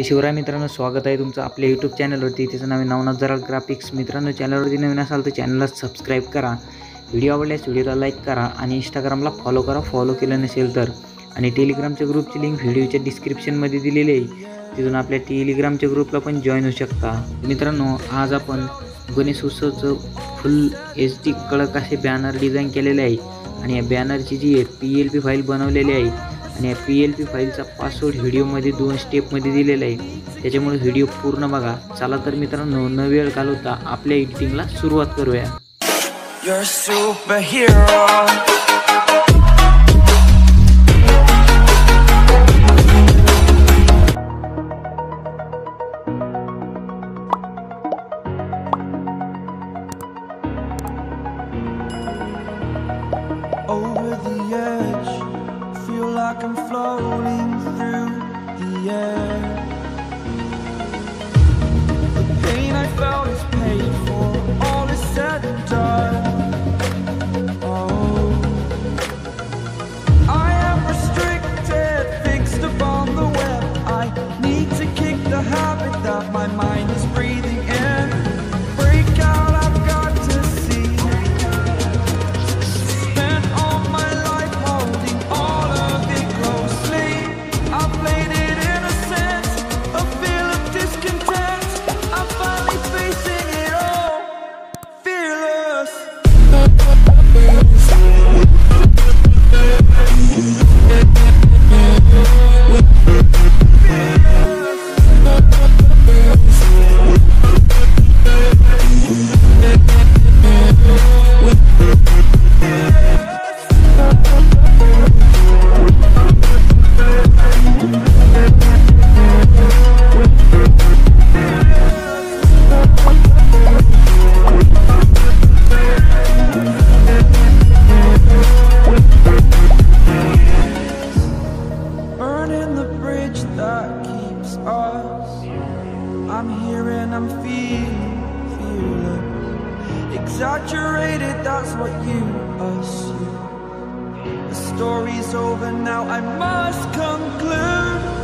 शिवराय मित्रांनो, स्वागत आहे तुमचं आपल्या यूट्यूब चॅनलवरती. त्याचं नाव आहे नवनाथ जराळ ग्राफिक्स. मित्रांनो, चॅनलवरती नवीन असाल तर चॅनलला सबस्क्राईब करा, व्हिडिओ आवडल्यास व्हिडिओला लाईक करा आणि इंस्टाग्रामला फॉलो करा फॉलो केलं नसेल तर. आणि टेलिग्रामच्या ग्रुपची लिंक व्हिडिओच्या डिस्क्रिप्शनमध्ये दिलेली आहे, तिथून आपल्या टेलिग्रामच्या ग्रुपला पण जॉईन होऊ शकता. मित्रांनो, आज आपण गणेशोत्सवचं फुल HD कडक असे बॅनर डिझाईन केलेले आहे आणि या बॅनरची जी PLP फाईल बनवलेली आहे आणि या PLP फाईलचा पासवर्ड व्हिडिओमध्ये 2 स्टेपमध्ये दिलेला आहे. त्याच्यामुळे व्हिडिओ पूर्ण बघा. चला तर मित्रांनो, न वेळ घालवता आपल्या एडिटिंगला सुरुवात करूया. You're a superhero. Over the edge, feel like I'm floating through the air. The pain I felt is paid for, all is said and done. Oh, I am restricted, fixed upon the web. I need to kick the habit that my mind is breathing in. Break out, I've got to see. Spent all my life holding all of it closely. I played it innocent, a feel of discontent. I'm finally facing it all, fearless. Burning the bridge that keeps us. I'm here and I'm feeling fearless. Exaggerated, that's what you assume. The story's over now, I must conclude.